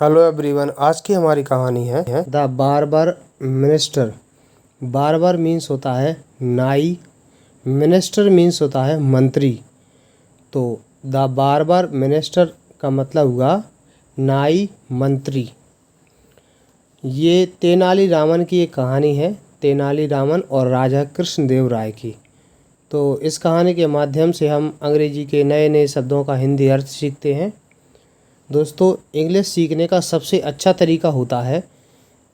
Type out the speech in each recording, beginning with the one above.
Hello everyone, आज की हमारी कहानी है the barber minister. Barber means होता है नाई, मिनिस्टर मीन्स होता है मंत्री। तो द बार्बर मिनिस्टर का मतलब हुआ नाई मंत्री। ये तेनालीरामन की एक कहानी है, तेनालीरामन और राजा कृष्णदेव राय की। तो इस कहानी के माध्यम से हम अंग्रेजी के नए नए शब्दों का हिंदी अर्थ सीखते हैं। दोस्तों, इंग्लिश सीखने का सबसे अच्छा तरीका होता है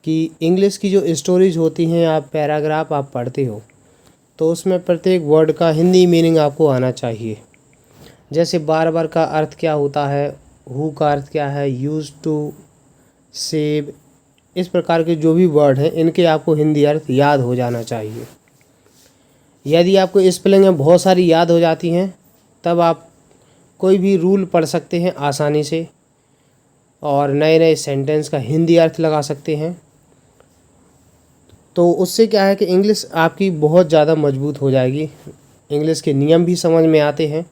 कि इंग्लिश की जो स्टोरीज होती हैं, आप पैराग्राफ आप पढ़ते हो तो उसमें प्रत्येक वर्ड का हिंदी मीनिंग आपको आना चाहिए। जैसे बार का अर्थ क्या होता है, हु का अर्थ क्या है, यूज टू, सेव, इस प्रकार के जो भी वर्ड हैं इनके आपको हिंदी अर्थ याद हो जाना चाहिए। यदि आपको स्पेलिंग बहुत सारी याद हो जाती हैं तब आप कोई भी रूल पढ़ सकते हैं आसानी से और नए नए सेंटेंस का हिंदी अर्थ लगा सकते हैं। तो उससे क्या है कि इंग्लिश आपकी बहुत ज़्यादा मजबूत हो जाएगी, इंग्लिश के नियम भी समझ में आते हैं।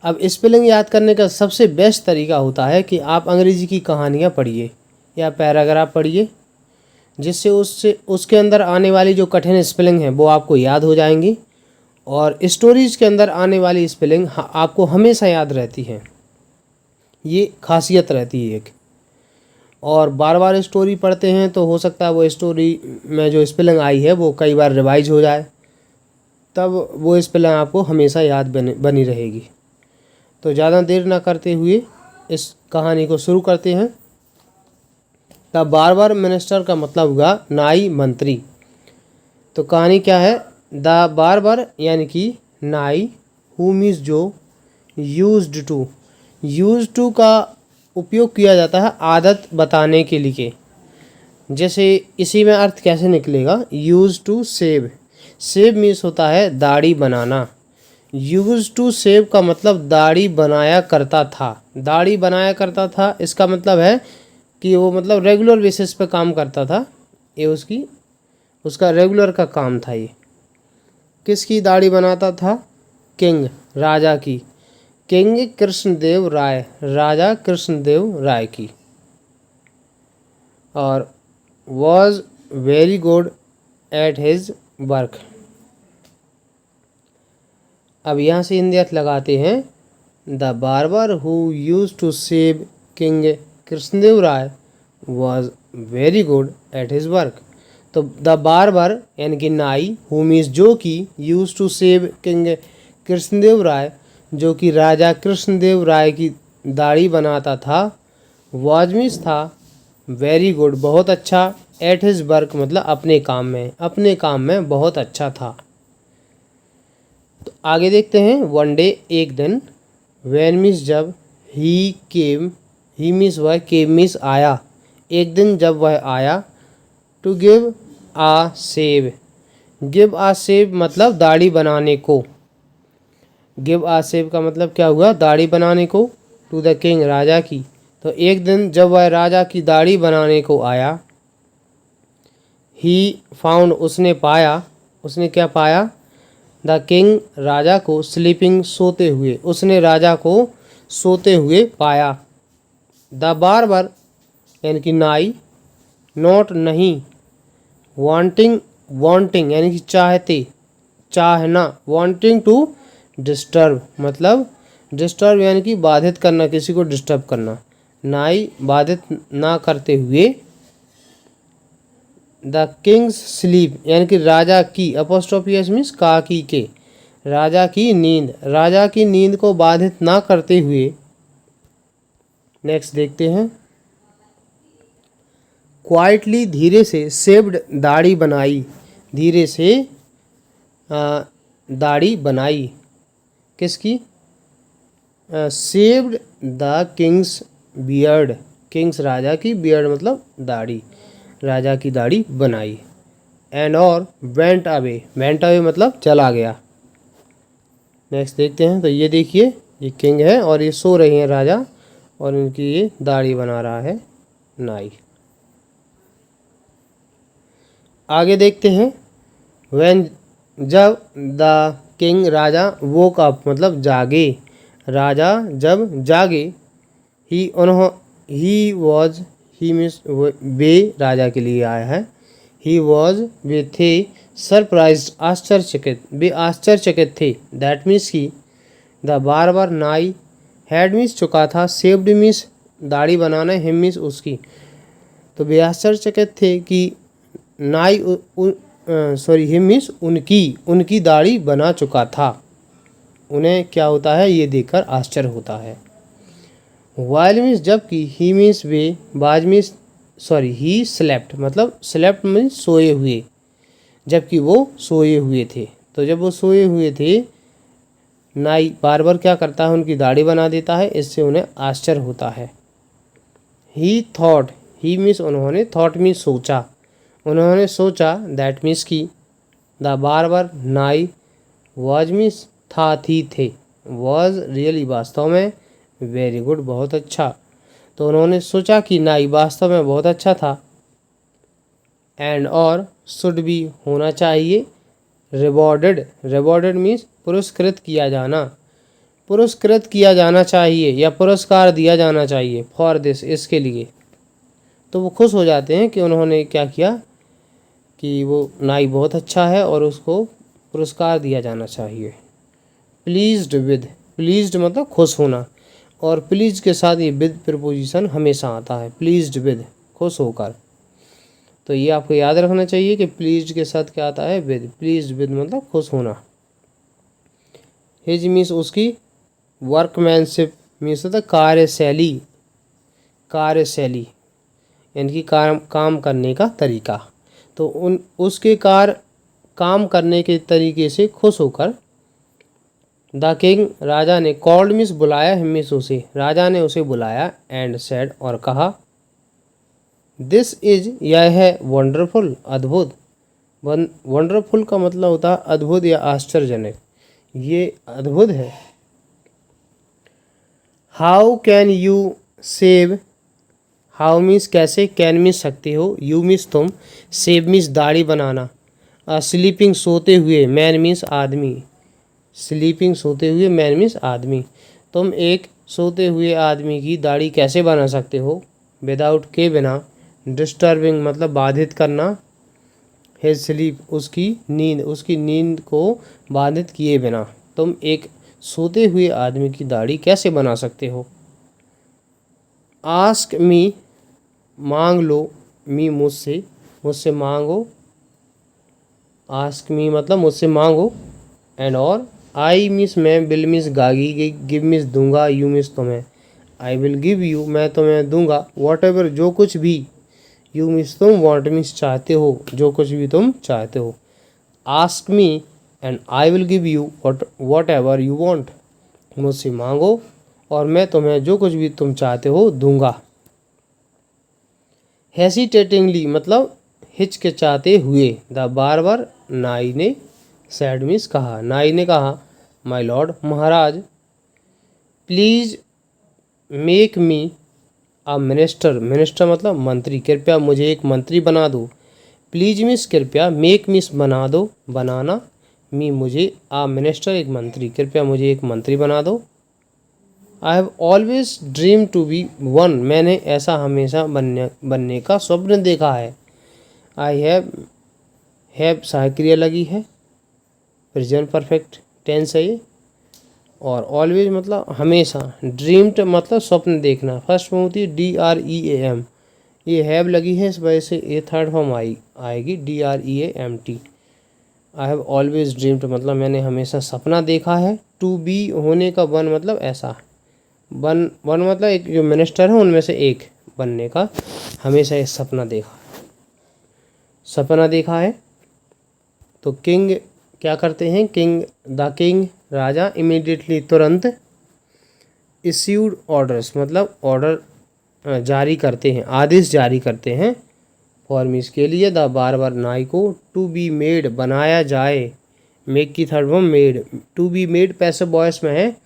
अब स्पेलिंग याद करने का सबसे बेस्ट तरीका होता है कि आप अंग्रेज़ी की कहानियाँ पढ़िए या पैराग्राफ पढ़िए, जिससे उसके अंदर आने वाली जो कठिन स्पेलिंग है वो आपको याद हो जाएंगी और स्टोरीज़ के अंदर आने वाली स्पेलिंग आपको हमेशा याद रहती है। ये खासियत रहती है एक। और बार बार स्टोरी पढ़ते हैं तो हो सकता है वो स्टोरी में जो स्पेलिंग आई है वो कई बार रिवाइज हो जाए, तब वो स्पेलिंग आपको हमेशा याद बनी रहेगी। तो ज़्यादा देर ना करते हुए इस कहानी को शुरू करते हैं। द बार्बर मिनिस्टर का मतलब हुआ नाई मंत्री। तो कहानी क्या है, द बार्बर यानी कि नाई, हु मीन्स जो, यूज्ड टू का उपयोग किया जाता है आदत बताने के लिए। जैसे इसी में अर्थ कैसे निकलेगा, use to shave, shave means होता है दाढ़ी बनाना। यूज टू सेव का मतलब दाढ़ी बनाया करता था, दाढ़ी बनाया करता था इसका मतलब है कि वो मतलब रेगुलर बेसिस पे काम करता था। ये उसका रेगुलर का काम था। ये किसकी दाढ़ी बनाता था, किंग, राजा की, किंग कृष्णदेव राय, राजा कृष्णदेव राय की। और was very good at his work. अब यहाँ से हिंदी अर्थ लगाते हैं। The barber who use to shave king Krishnadeva Raya was very good at his work. तो द बार्बर यानी कि नाई, हु मीन्स जो कि, use to shave king Krishnadeva Raya जो कि राजा कृष्णदेव राय की दाढ़ी बनाता था, वॉज मीन्स था, वेरी गुड बहुत अच्छा, एट हिज वर्क मतलब अपने काम में बहुत अच्छा था। तो आगे देखते हैं। वन डे एक दिन, व्हेन मीन्स जब, ही केम, ही मीन्स वह, केम मीन्स आया, एक दिन जब वह आया, to give a shave, give a shave मतलब दाढ़ी बनाने को, गिव आ सेव का मतलब क्या हुआ, दाढ़ी बनाने को, टू द किंग राजा की। तो एक दिन जब वह राजा की दाढ़ी बनाने को आया, ही फाउंड उसने पाया, उसने क्या पाया, द किंग राजा को, स्लीपिंग सोते हुए, उसने राजा को सोते हुए पाया। द बार्बर यानी कि नाई, नॉट नहीं, वांटिंग यानी कि चाहते, चाहना, वांटिंग टू डिस्टर्ब मतलब डिस्टर्ब यानी कि बाधित करना, किसी को डिस्टर्ब करना, नाई बाधित ना करते हुए। द किंग्स स्लीप यानी कि राजा की, अपोस्ट्रोफी एस मीन्स का की के, राजा की नींद, राजा की नींद को बाधित ना करते हुए। नेक्स्ट देखते हैं। क्वाइटली धीरे से, सेव्ड दाढ़ी बनाई, धीरे से दाढ़ी बनाई, किसकी, shaved the king's beard, king's राजा की, बियर्ड मतलब दाढ़ी, राजा की दाढ़ी बनाई। एंड और वेंट अवे मतलब चला गया। नेक्स्ट देखते हैं। तो ये देखिए, ये किंग है और ये सो रहे हैं राजा और इनकी ये दाढ़ी बना रहा है नाई। आगे देखते हैं। व्हेन जब, the king Raja, woke up मतलब जागे, राजा जब जागे, ही मीन्स वे राजा के लिए आया है। ही वॉज वे थे, सरप्राइज आश्चर्यचकित, वे आश्चर्यचकित थे। दैट मीन्स की द बार्बर नाई, हैड मीन्स चुका था, सेव्ड मीन्स दाढ़ी बनाना, हिम मीन्स उसकी। तो वे आश्चर्यचकित थे कि नाई हिम मीन्स उनकी दाढ़ी बना चुका था। उन्हें क्या होता है ये देखकर आश्चर्य होता है। वाइल मीन्स जबकि, ही मीन्स वे, बाज मीन्स ही स्लेप्ट मतलब स्लेप्ट मीन्स सोए हुए, जबकि वो सोए हुए थे। तो जब वो सोए हुए थे, नाई बार्बर क्या करता है उनकी दाढ़ी बना देता है, इससे उन्हें आश्चर्य होता है। ही थॉट, ही मीन्स उन्होंने, थॉट मीन्स सोचा, उन्होंने सोचा। दैट मीन्स की द बार्बर नाई, वॉज मीन्स था, थी, थे, वॉज रियली वास्तव में, वेरी गुड बहुत अच्छा। तो उन्होंने सोचा कि नाई वास्तव में बहुत अच्छा था। एंड और शुड भी होना चाहिए, रिवॉर्डेड, रिवॉर्डेड मीन्स पुरस्कृत किया जाना, पुरस्कृत किया जाना चाहिए या पुरस्कार दिया जाना चाहिए, फॉर दिस इसके लिए। तो वो खुश हो जाते हैं कि उन्होंने क्या किया कि वो नाई बहुत अच्छा है और उसको पुरस्कार दिया जाना चाहिए। प्लीज्ड विद, प्लीज्ड मतलब खुश होना, और प्लीज के साथ ये विद प्रीपोजिशन हमेशा आता है, प्लीज्ड विद खुश होकर। तो ये आपको याद रखना चाहिए कि प्लीज्ड के साथ क्या आता है, विद, प्लीज्ड विद मतलब खुश होना। हिज मीन्स उसकी, वर्कमैनशिप मीन्स होता है कार्यशैली, कार्यशैली यानी कि काम करने का तरीका। तो उसके काम करने के तरीके से खुश होकर द किंग राजा ने, कॉल्ड मीन्स बुलाया, हिम मीन्स उसे, राजा ने उसे बुलाया, एंड सेड और कहा, दिस इज यह है, वंडरफुल अद्भुत, वंडरफुल का मतलब होता है अद्भुत या आश्चर्यजनक, ये अद्भुत है। How can you save, how means कैसे, कैन मीन्स सकते हो, यू मीन्स तुम, सेव मीन्स दाढ़ी बनाना, स्लीपिंग सोते हुए, मैन मीन्स आदमी, स्लीपिंग सोते हुए, मैन मीन्स आदमी। तुम एक सोते हुए आदमी की दाढ़ी कैसे बना सकते हो, विदाउट के बिना, डिस्टर्बिंग मतलब बाधित करना, हिज स्लीप उसकी नींद को बाधित किए बिना तुम एक सोते हुए आदमी की दाढ़ी कैसे बना सकते हो। आस्क मी मांग लो, मी मुझसे, मुझसे मांगो, आस्क मी मतलब मुझसे मांगो, एंड और आई मीन्स मैं, विल मीन्स गागी, गिव मीन्स दूंगा, यू मीन्स तुम्हें, आई विल गिव यू मैं तुम्हें दूंगा, वॉट एवर जो कुछ भी, यू मीन्स तुम, वॉन्ट मीन्स चाहते हो, जो कुछ भी तुम चाहते हो। Ask me and I will give you what ever you want, मुझसे मांगो और मैं तुम्हें जो कुछ भी तुम चाहते हो दूंगा। हेसिटेटिंगली मतलब हिचकिचाते हुए, द बार्बर नाई ने, सैड मीन्स कहा, नाई ने कहा, my Lord Maharaj, please make me a minister, minister मतलब मंत्री, कृपया मुझे एक मंत्री बना दो। प्लीज मीन्स कृपया, मेक मीन्स बना दो, बनाना, मी मुझे, आ मिनिस्टर एक मंत्री, कृपया मुझे एक मंत्री बना दो। I have always dream to be one, मैंने ऐसा हमेशा बनने का स्वप्न देखा है। आई हैव सहायक क्रिया लगी है, प्रेजेंट परफेक्ट टेंस है ये, और ऑलवेज मतलब हमेशा, ड्रीम्ड मतलब स्वप्न देखना, फर्स्ट में होती है DREAM, ये हैव लगी है इस वजह से ये थर्ड फॉर्म आएगी DREAMT। I have always dreamed मतलब मैंने हमेशा सपना देखा है। टू बी होने का, वन मतलब ऐसा, वन मतलब एक जो मिनिस्टर है उनमें से एक बनने का हमेशा ये सपना देखा है। तो किंग क्या करते हैं, द किंग राजा, इमीडिएटली तुरंत, इश्यूड ऑर्डर्स मतलब ऑर्डर जारी करते हैं, आदेश जारी करते हैं, फॉर इसके लिए, द बार्बर नाई को, टू बी मेड बनाया जाए, मेक की third form made, to be made passive voice में है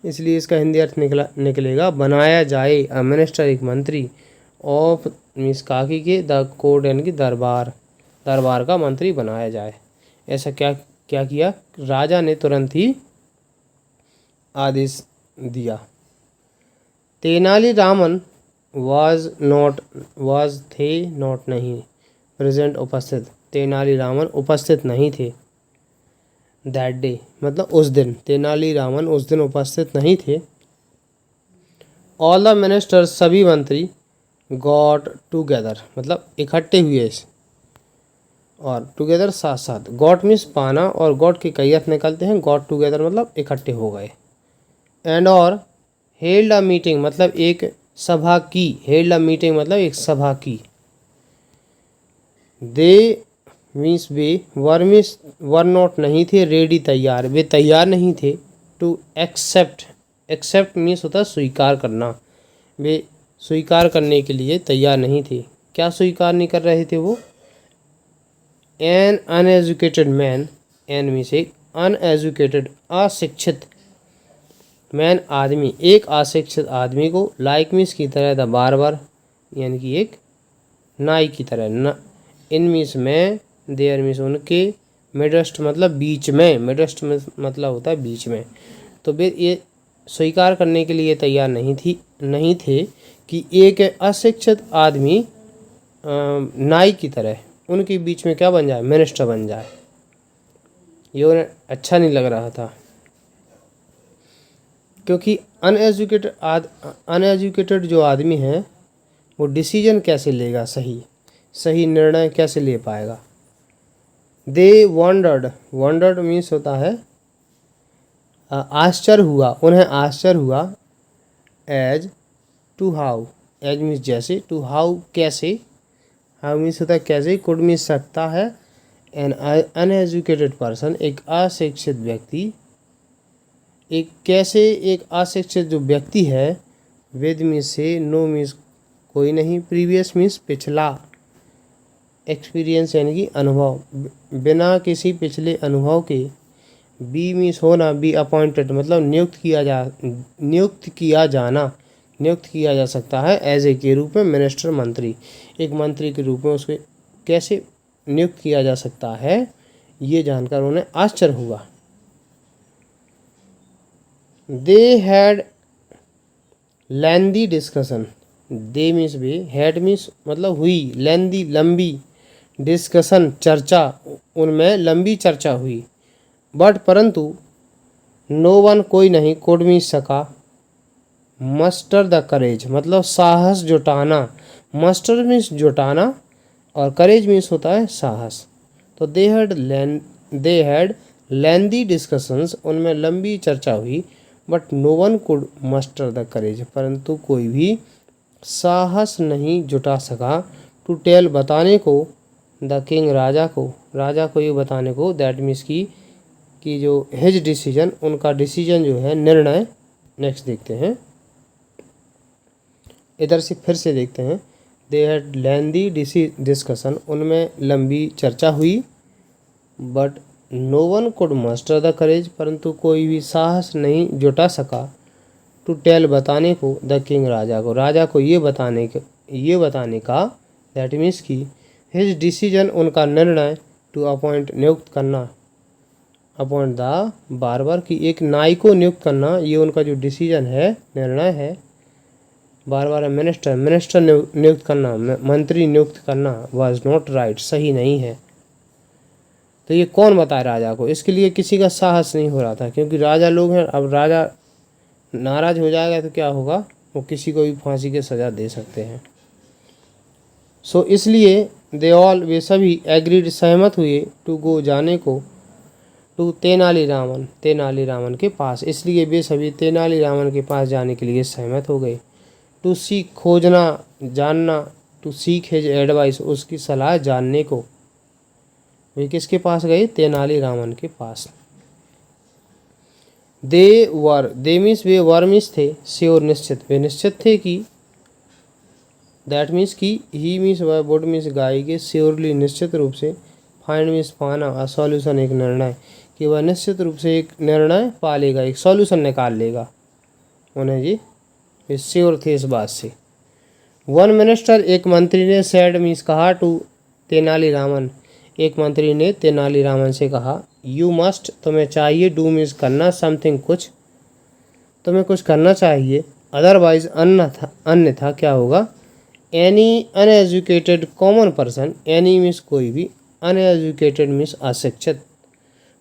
इसलिए इसका हिंदी अर्थ निकलेगा बनाया जाए, अ मिनिस्टर एक मंत्री, ऑफ मीन्स काकी के, द कोर्ट यानी कि दरबार का मंत्री बनाया जाए। ऐसा क्या किया राजा ने, तुरंत ही आदेश दिया। तेनालीरामन वाज थे नॉट नहीं, प्रेजेंट उपस्थित, तेनालीरामन उपस्थित नहीं थे। दैट डे मतलब उस दिन, तेनालीरामन उस दिन उपस्थित नहीं थे। ऑल द मिनिस्टर्स सभी मंत्री गॉट टुगेदर मतलब इकट्ठे हुए, और टुगेदर साथ साथ, गॉट मीन्स पाना और गॉट के कई अर्थ निकलते हैं, गॉट टुगेदर मतलब इकट्ठे हो गए। एंड और हेल्ड अ मीटिंग मतलब एक सभा की, हेल्ड अ मीटिंग मतलब एक सभा की। दे मीन्स वे, वर नॉट नहीं थे, रेडी तैयार, वे तैयार नहीं थे। टू एक्सेप्ट, एक्सेप्ट मीन्स होता है स्वीकार करना, वे स्वीकार करने के लिए तैयार नहीं थे। क्या स्वीकार नहीं कर रहे थे वो? An uneducated man, an means एक, अनएजुकेटेड अशिक्षित, मैन आदमी, एक अशिक्षित आदमी को, लाइक मीन्स की तरह, द बार्बर यानी कि एक नाई की तरह, न इन मीन्स में, देयर मीन्स उनके, मिडस्ट मतलब बीच में, मिडस्ट मतलब होता है बीच में। तो वे ये स्वीकार करने के लिए तैयार नहीं थे कि एक अशिक्षित आदमी नाई की तरह उनके बीच में क्या बन जाए, मिनिस्टर बन जाए। ये उन्हें अच्छा नहीं लग रहा था, क्योंकि अनएजुकेटेड जो आदमी है वो डिसीजन कैसे लेगा, सही निर्णय कैसे ले पाएगा। दे वॉन्डर्ड मीन्स होता है आश्चर्य हुआ, उन्हें आश्चर्य हुआ। As to how, as means जैसे, टू हाउ कैसे, हाउ मीन्स होता है कैसे, कुड मीन्स सकता है, एन अनएजुकेटेड पर्सन एक अशिक्षित व्यक्ति, एक कैसे एक अशिक्षित जो व्यक्ति है, विद मीन्स से, नो मीन्स कोई नहीं, प्रीवियस मीन्स पिछला, एक्सपीरियंस यानी कि अनुभव, बिना किसी पिछले अनुभव के, बी मीन्स होना, बी अपॉइंटेड मतलब नियुक्त किया जा सकता है, एज ए के रूप में, मिनिस्टर मंत्री, एक मंत्री के रूप में उसके कैसे नियुक्त किया जा सकता है, ये जानकर उन्हें आश्चर्य हुआ। They had lengthy discussion, they means way, had means मतलब हुई, लेंदी लंबी, डिस्कशन चर्चा, उनमें लंबी चर्चा हुई। बट परंतु, नो वन कोई नहीं, कुड मीन्स सका, मस्टर द करेज मतलब साहस जुटाना, मस्टर मीन्स जुटाना और करेज मीन्स होता है साहस। तो दे हैड लेंदी डिस्कशंस, उनमें लंबी चर्चा हुई। But no one could muster the courage, परंतु कोई भी साहस नहीं जुटा सका, टू टेल बताने को, द किंग राजा को ये बताने को, दैट मीन्स कि जो हिज डिसीजन, उनका डिसीजन जो है, निर्णय। नेक्स्ट देखते हैं, इधर से फिर से देखते हैं। दे हैड लेंदी डिस्कशन, उनमें लंबी चर्चा हुई। But no one could master the courage, परंतु कोई भी साहस नहीं जुटा सका, टू टेल बताने को, द किंग राजा को ये बताने का, दैट मीन्स की हिज डिसीजन उनका निर्णय, टू अपॉइंट नियुक्त करना, अपॉइंट द बार्बर की एक नाई को नियुक्त करना, ये उनका जो डिसीजन है, निर्णय है। बार्बर मिनिस्टर नियुक्त करना, मंत्री नियुक्त करना, वाज नॉट राइट सही नहीं है। तो ये कौन बताए राजा को? इसके लिए किसी का साहस नहीं हो रहा था, क्योंकि राजा लोग हैं। अब राजा नाराज हो जाएगा तो क्या होगा, वो किसी को भी फांसी की सज़ा दे सकते हैं। सो इसलिए वे सभी एग्रीड सहमत हुए, टू गो जाने को, टू तेनालीरामन के पास। इसलिए वे सभी तेनालीरामन के पास जाने के लिए सहमत हो गए। टू सीक खोजना जानना, टू सीक हिज एडवाइस उसकी सलाह जानने को। वे किसके पास गए? तेनालीरामन के पास। दे मीन्स वे वर मीन्स थे, श्योर निश्चित, वे निश्चित थे कि, दैट मीन्स की, ही मीन्स वह, वुड मीन्स गाएंगे, श्योरली निश्चित रूप से, फाइंड मीन्स पाना, अ सॉल्यूशन एक निर्णय, कि वह निश्चित रूप से एक निर्णय पा लेगा, एक सॉल्यूशन निकाल लेगा। उन्हें जी श्योर थे इस बात से। वन मिनिस्टर एक मंत्री ने, सैड मीन्स कहा, टू तेनालीरामन एक मंत्री ने तेनालीरामन से कहा, यू मस्ट तुम्हें चाहिए, डू मीन्स करना, समथिंग कुछ तुम्हें कुछ करना चाहिए, अदरवाइज अन्यथा क्या होगा, any uneducated common person, any means कोई भी, अनएजुकेटेड मीन्स अशिक्षित,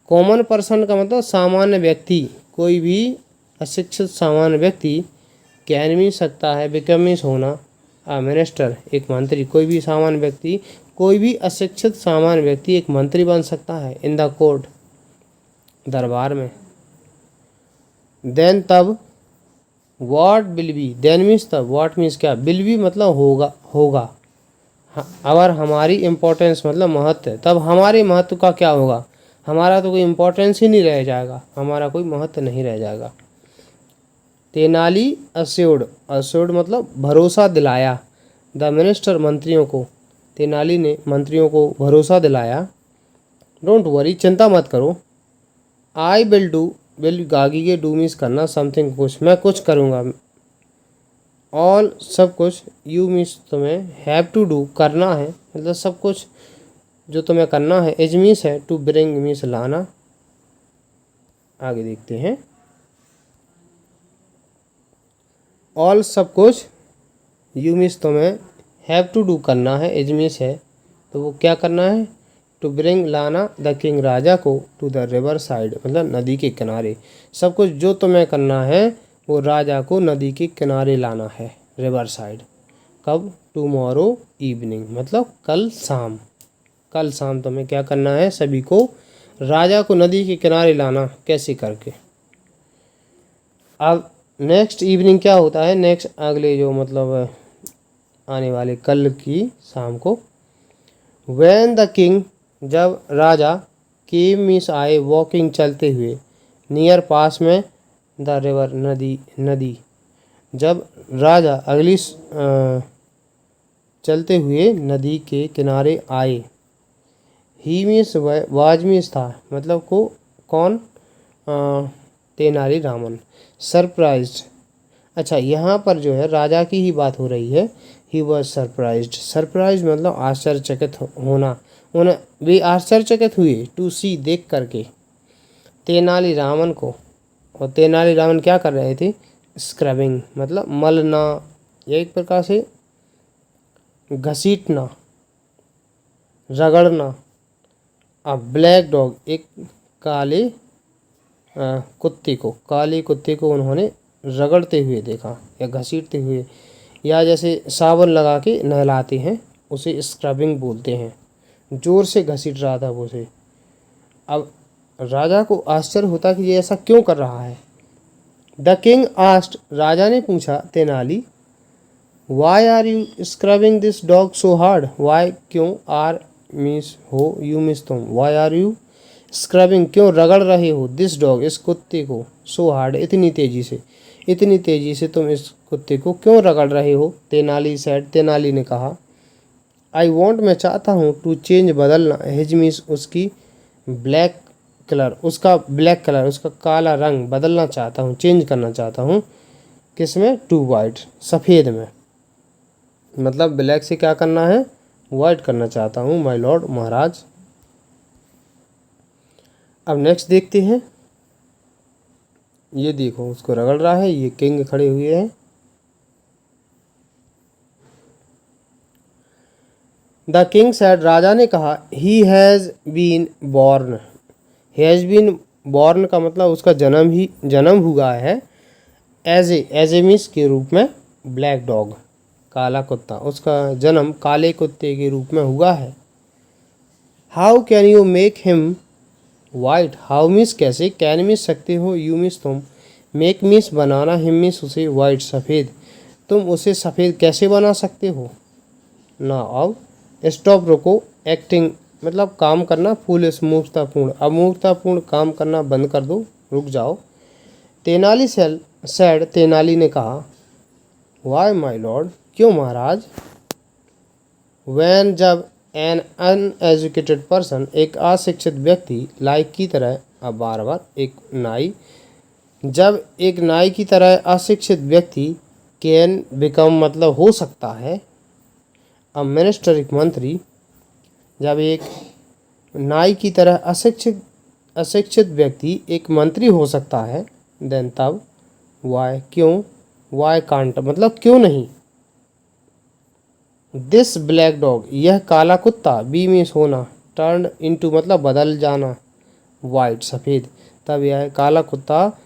कॉमन पर्सन का मतलब सामान्य व्यक्ति, कोई भी अशिक्षित सामान्य व्यक्ति, कैन मीन्स सकता है, बिकम मीन्स होना, अ मिनिस्टर एक मंत्री, कोई भी सामान्य व्यक्ति, कोई भी अशिक्षित सामान्य व्यक्ति एक मंत्री बन सकता है इन द कोर्ट, दरबार में। देन तब, what will be, then means तब, व्हाट मीन्स क्या, विल बी मतलब होगा, अगर हमारी इम्पोर्टेंस मतलब महत्व है, तब हमारे महत्व का क्या होगा, हमारा तो कोई इम्पोर्टेंस ही नहीं रह जाएगा, हमारा कोई महत्व नहीं रह जाएगा। तेनाली अश्योर्ड मतलब भरोसा दिलाया, द मिनिस्टर मंत्रियों को, तेनाली ने मंत्रियों को भरोसा दिलाया, डोंट वरी चिंता मत करो, आई विल डू, विल आगे के डू मीन्स करना, समथिंग कुछ, मैं कुछ करूँगा, ऑल सब कुछ, यू मीन्स तुम्हें, हैव टू डू करना है, मतलब सब कुछ जो तुम्हें करना है, इज मीन्स है, टू ब्रिंग मीन्स लाना। आगे देखते हैं, ऑल सब कुछ, यू मीन्स तुम्हें, हैव टू डू करना है, इज मीन्स है, तो वो क्या करना है, टू ब्रिंग लाना, द किंग राजा को, टू द रिवर साइड मतलब नदी के किनारे, सब कुछ जो तुम्हें करना है वो राजा को नदी के किनारे लाना है, रिवर साइड। कब, टुमारो इवनिंग मतलब कल शाम, कल शाम तुम्हें क्या करना है, सभी को राजा को नदी के किनारे लाना, कैसे करके। अब नेक्स्ट इवनिंग क्या होता है, नेक्स्ट अगले जो मतलब आने वाले कल की शाम को, व्हेन द किंग जब राजा, केम मीन्स आए, वॉकिंग चलते हुए, नियर पास में, द रिवर नदी, जब राजा अगली चलते हुए नदी के किनारे आए, ही मीन्स वाज मीन्स था, मतलब को कौन, तेनाली रामन, सरप्राइज्ड, अच्छा यहाँ पर जो है राजा की ही बात हो रही है, ही वॉज सरप्राइज्ड मतलब आश्चर्यचकित होना, उन्हें वे आश्चर्यचकित हुए, टू सी देख करके, तेनाली रामन को, और तेनाली रामन क्या कर रहे थे, स्क्रबिंग मतलब मलना, या एक प्रकार से घसीटना, रगड़ना, अ ब्लैक डॉग एक काले काले कुत्ते को उन्होंने रगड़ते हुए देखा या घसीटते हुए, या जैसे साबुन लगा के नहलाते हैं उसे स्क्रबिंग बोलते हैं, जोर से घसीट रहा था वो उसे। अब राजा को आश्चर्य होता कि ये ऐसा क्यों कर रहा है। द किंग आस्ट, राजा ने पूछा तेनाली, why are you scrubbing this dog so hard, why क्यों, आर मीन्स हो, यू मीन्स तुम, वाई आर यू स्क्रबिंग क्यों रगड़ रहे हो, दिस डॉग इस कुत्ते को, सो हार्ड इतनी तेजी से तुम इस कुत्ते को क्यों रगड़ रहे हो। तेनाली सेड, तेनाली ने कहा, आई वॉन्ट मैं चाहता हूँ, टू चेंज बदलना, हिज मीन्स उसकी, ब्लैक कलर उसका, ब्लैक कलर उसका काला रंग बदलना चाहता हूँ, चेंज करना चाहता हूँ, किस में, टू वाइट सफ़ेद में, मतलब ब्लैक से क्या करना है, वाइट करना चाहता हूँ माय लॉर्ड महाराज। अब नेक्स्ट देखते हैं, ये देखो उसको रगड़ रहा है, ये किंग खड़े हुए हैं। द किंग सेड, राजा ने कहा, he has been born, has been born का मतलब उसका जन्म हुआ है, एज ए मीन्स के रूप में, ब्लैक डॉग काला कुत्ता, उसका जन्म काले कुत्ते के रूप में हुआ है। How can you make him white, how means कैसे, कैन मीन्स सकते हो, यू मीन्स तुम, मेक मीन्स बनाना, हिम मीन्स उसे, वाइट सफ़ेद, तुम उसे सफ़ेद कैसे बना सकते हो। ना अब स्टॉप रुको, एक्टिंग मतलब काम करना, फूलिश मूर्खतापूर्ण, अब मूर्खतापूर्ण काम करना बंद कर दो, रुक जाओ। तेनाली सेड, तेनाली ने कहा, वाई माय लॉर्ड क्यों महाराज। वैन जब, एन अनएजुकेटेड पर्सन एक अशिक्षित व्यक्ति, लाइक की तरह, अब बार एक नाई, जब एक नाई की तरह अशिक्षित व्यक्ति, कैन बिकम मतलब हो सकता है, अब मिनिस्टर एक मंत्री, जब एक नाई की तरह अशिक्षित व्यक्ति एक मंत्री हो सकता है, देन तब, वाई क्यों, वाई कांट मतलब क्यों नहीं। दिस ब्लैक डॉग यह काला कुत्ता, बी मीन्स होना, टर्न इनटू मतलब बदल जाना, वाइट सफ़ेद, तब यह काला कुत्ता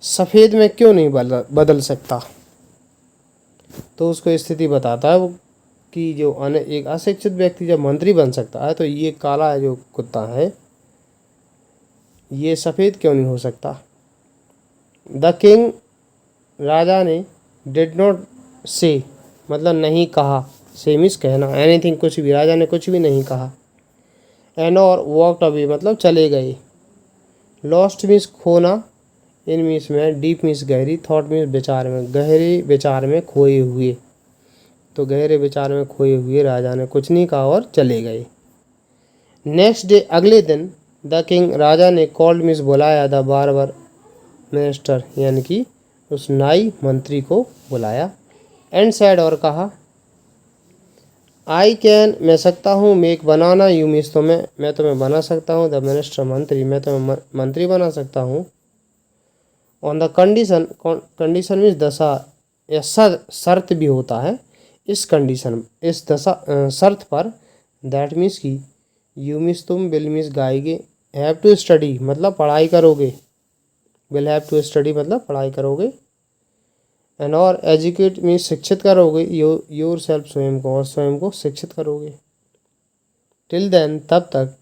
सफ़ेद में क्यों नहीं बदल सकता। तो उसको स्थिति बताता है वो कि जो एक अशिक्षित व्यक्ति जब मंत्री बन सकता है तो ये काला जो कुत्ता है ये सफ़ेद क्यों नहीं हो सकता। द किंग राजा ने डिड नॉट से मतलब नहीं कहा, से मीन्स कहना, एनीथिंग कुछ भी, राजा ने कुछ भी नहीं कहा। एंड और वॉकड अवे मतलब चले गए। लॉस्ट मीन्स खोना, इन मीन्स में, डीप मीन्स गहरी, थॉट मीन्स विचार में, गहरे विचार में खोए हुए। तो गहरे विचार में खोए हुए राजा ने कुछ नहीं कहा और चले गए। नेक्स्ट डे अगले दिन द किंग राजा ने कॉल्ड मीन्स बुलाया, द बार्बर मिनिस्टर यानी कि उस नाई मंत्री को बुलाया। एंड सैड और कहा, आई कैन मैं सकता हूँ, मेक बनाना, यू मीन्स तो मैं तुम्हें बना सकता हूँ, द मिनिस्टर मंत्री मैं तुम्हें मंत्री बना सकता हूँ। On the condition, condition means दशा या शर्त भी होता है, इस कंडीशन इस दशा शर्त पर, दैट मीन्स की, यू मीन्स तुम, विल मीन्स गाएंगे, हैव टू स्टडी मतलब पढ़ाई करोगे, विल हैव टू स्टडी मतलब पढ़ाई करोगे, एंड और एजुकेट मीन्स शिक्षित करोगे, योर सेल्फ स्वयं को, और स्वयं को शिक्षित करोगे। टिल देन तब तक,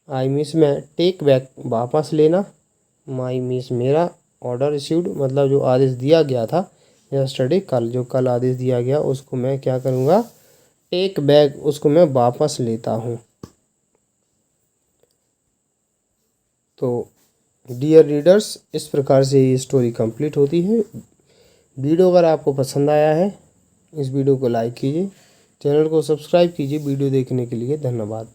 आई मीन्स मैं, टेक बैक वापस लेना, माई मीन्स मेरा, ऑर्डर रिसीव्ड मतलब जो आदेश दिया गया था, यस्टरडे कल, जो कल आदेश दिया गया उसको मैं क्या करूँगा, टेक बैक उसको मैं वापस लेता हूँ। तो डियर रीडर्स इस प्रकार से ये स्टोरी कंप्लीट होती है। वीडियो अगर आपको पसंद आया है इस वीडियो को लाइक कीजिए, चैनल को सब्सक्राइब कीजिए। वीडियो देखने के लिए धन्यवाद।